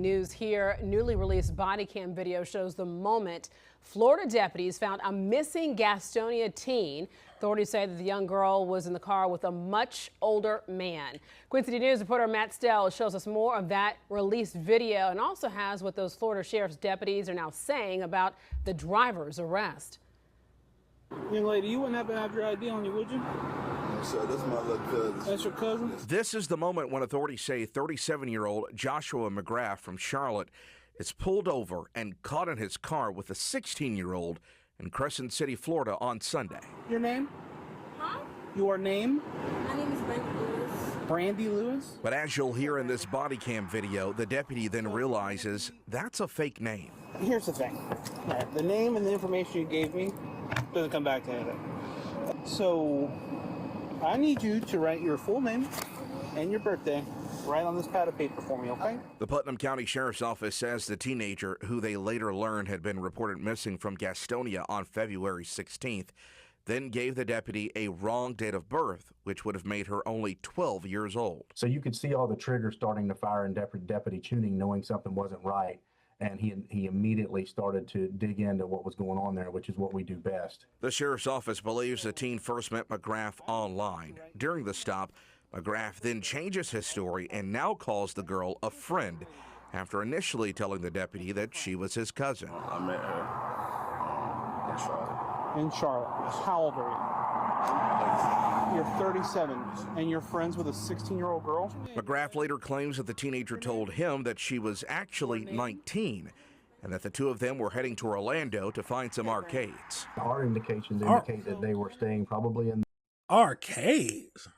News here. Newly released body cam video shows the moment Florida deputies found a missing Gastonia teen. Authorities say that the young girl was in the car with a much older man. Queen City News reporter Matt Stell shows us more of that released video and also has what those Florida sheriff's deputies are now saying about the driver's arrest. Young lady, you wouldn't happen to have your ID on you, would you? So that's my little cousin. That's your cousin? This is the moment when authorities say 37-year-old Joshua McGrath from Charlotte is pulled over and caught in his car with a 16-year-old in Crescent City, Florida on Sunday. Your name? Huh? Your name? My name is Brandy Lewis. Brandy Lewis? But as you'll hear in this body cam video, the deputy then realizes that's a fake name. Here's the thing. All right, the name and the information you gave me doesn't come back to anything. So I need you to write your full name and your birthday right on this pad of paper for me, okay? The Putnam County Sheriff's Office says the teenager, who they later learned had been reported missing from Gastonia on February 16th, then gave the deputy a wrong date of birth, which would have made her only 12 years old. So you could see all the triggers starting to fire in Deputy Tuning, knowing something wasn't right. And he immediately started to dig into what was going on there, which is what we do best. The sheriff's office believes the teen first met McGrath online. During the stop, McGrath then changes his story and now calls the girl a friend after initially telling the deputy that she was his cousin. I met her in Charlotte. In Charlotte. How old are you? You're 37, and you're friends with a 16-year-old girl? McGrath later claims that the teenager told him that she was actually 19 and that the two of them were heading to Orlando to find some arcades. Our indications indicate that they were staying probably in arcades.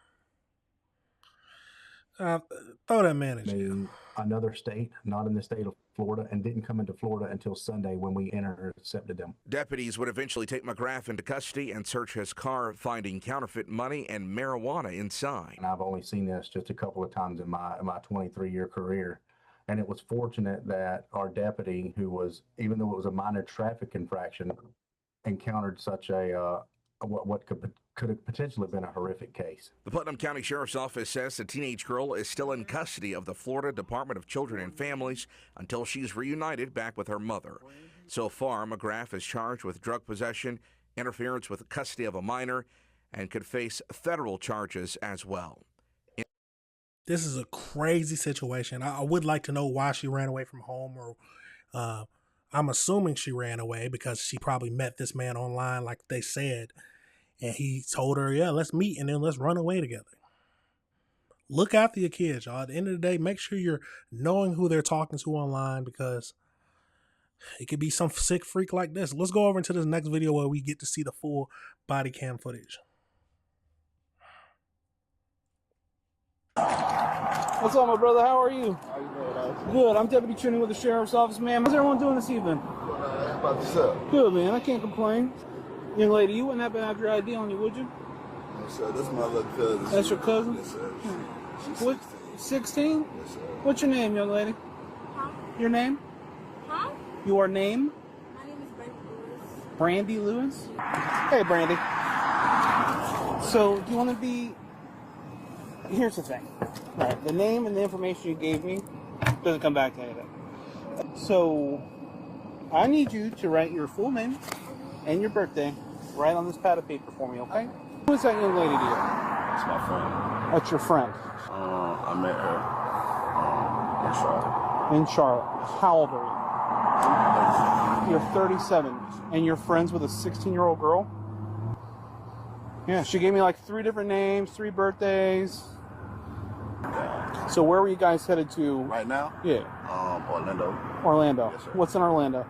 Throw that man in jail. Another state, not in the state of Florida, and didn't come into Florida until Sunday when we intercepted them. Deputies would eventually take McGrath into custody and search his car, finding counterfeit money and marijuana inside. And I've only seen this just a couple of times in my 23-year career. And it was fortunate that our deputy, who was, even though it was a minor traffic infraction, encountered such a what could have potentially been a horrific case. The Putnam County Sheriff's Office says the teenage girl is still in custody of the Florida Department of Children and Families until she's reunited back with her mother. So far, McGrath is charged with drug possession, interference with custody of a minor, and could face federal charges as well. This is a crazy situation. I would like to know why she ran away from home, or I'm assuming she ran away because she probably met this man online like they said. And he told her, yeah, let's meet and then let's run away together. Look after your kids, y'all. At the end of the day, make sure you're knowing who they're talking to online, because it could be some sick freak like this. Let's go over into this next video where we get to see the full body cam footage. What's up, my brother? How are you? How you doing, Good. I'm Deputy Tuning with the Sheriff's Office, man. How's everyone doing this evening? How about yourself? Good, man. I can't complain. Young lady, you wouldn't happen to have your ID on you, would you? So that's my little cousin. That's your cousin? Yes, sir. She's What? 16? Yes, sir. What's your name, young lady? Huh? Your name? Huh? Your name? My name is Brandy Brandy Lewis. Lewis? Hey, Brandy. So, do you want to be... Here's the thing. Right, the name and the information you gave me doesn't come back to anything. So, I need you to write your full name and your birthday right on this pad of paper for me, okay? Who's that young lady to you? That's my friend. That's your friend. I met her in Charlotte. In Charlotte. How old are you? You're 37, and you're friends with a 16-year-old girl? Yeah, she gave me like 3 different names, 3 birthdays. So where were you guys headed to? Right now? Yeah. Orlando. Orlando. Yes, sir. What's in Orlando?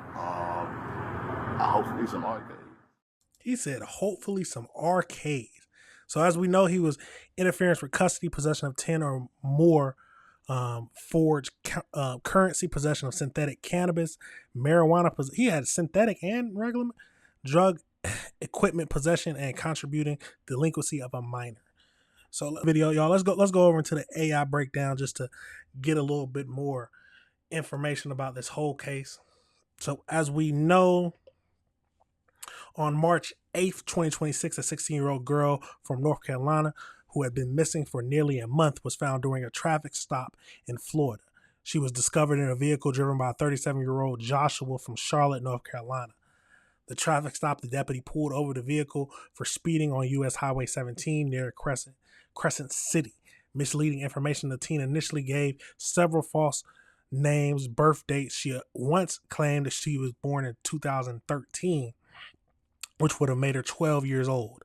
Hopefully some arcade. He said, hopefully some arcades. So as we know, he was interference with custody, possession of 10 or more forged currency, possession of synthetic cannabis, marijuana. He had synthetic and regular drug equipment possession, and contributing delinquency of a minor. So video, y'all, let's go over into the AI breakdown just to get a little bit more information about this whole case. So as we know, on March 8th, 2026, a 16-year-old girl from North Carolina who had been missing for nearly a month was found during a traffic stop in Florida. She was discovered in a vehicle driven by a 37-year-old Joshua from Charlotte, North Carolina. The traffic stop, the deputy pulled over the vehicle for speeding on U.S. Highway 17 near Crescent City. Misleading information, the teen initially gave several false names, birth dates. She once claimed that she was born in 2013, which would have made her 12 years old.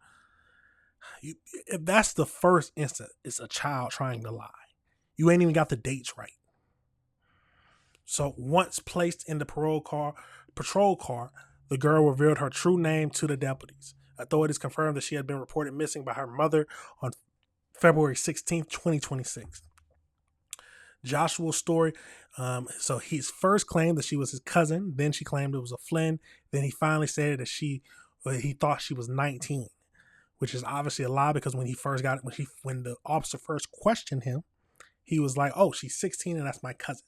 If that's the first instance, it's a child trying to lie. You ain't even got the dates right. So once placed in the patrol car, the girl revealed her true name to the deputies. Authorities confirmed that she had been reported missing by her mother on February 16th, 2026. Joshua's story, so he's first claimed that she was his cousin, then she claimed it was a Flynn, then he finally said that he thought she was 19, which is obviously a lie because when the officer first questioned him, he was like, "Oh, she's 16 and that's my cousin."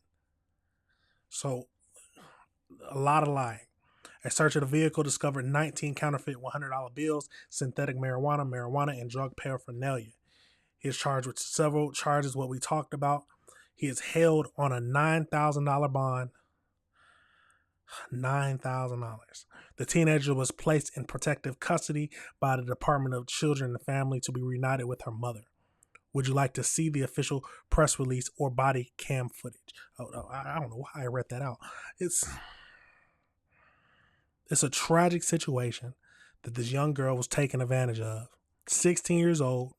So a lot of lying. A search of the vehicle discovered 19 counterfeit $100 bills, synthetic marijuana, and drug paraphernalia. He is charged with several charges, what we talked about. He is held on a $9,000 bond. $9,000. The teenager was placed in protective custody by the Department of Children and Family to be reunited with her mother. Would you like to see the official press release or body cam footage? Oh, no, I don't know why I read that out. It's a tragic situation that this young girl was taken advantage of. 16 years old.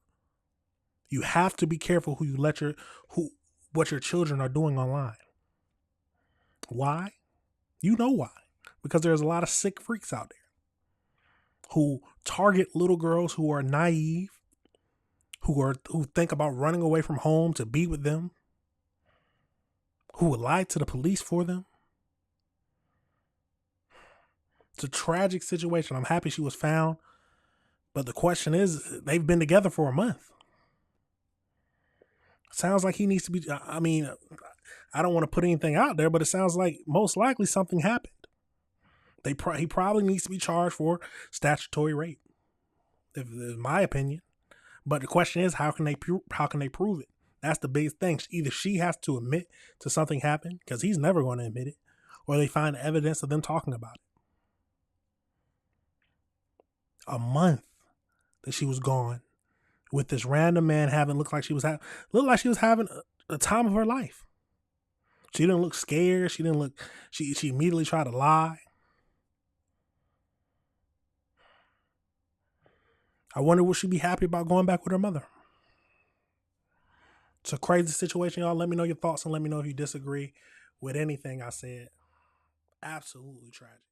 You have to be careful what your children are doing online. Why? You know why. Because there's a lot of sick freaks out there who target little girls who are naive, who think about running away from home to be with them, who would lie to the police for them. It's a tragic situation. I'm happy she was found. But the question is, they've been together for a month. Sounds like he needs to be, I mean, I don't want to put anything out there, but it sounds like most likely something happened. He probably needs to be charged for statutory rape, in my opinion. But the question is, how can they prove it? That's the biggest thing. Either she has to admit to something happened, because he's never going to admit it, or they find evidence of them talking about it. A month that she was gone with this random man looked like she was having a time of her life. She didn't look scared. She immediately tried to lie. I wonder would she be happy about going back with her mother? It's a crazy situation, y'all. Let me know your thoughts and let me know if you disagree with anything I said. Absolutely tragic.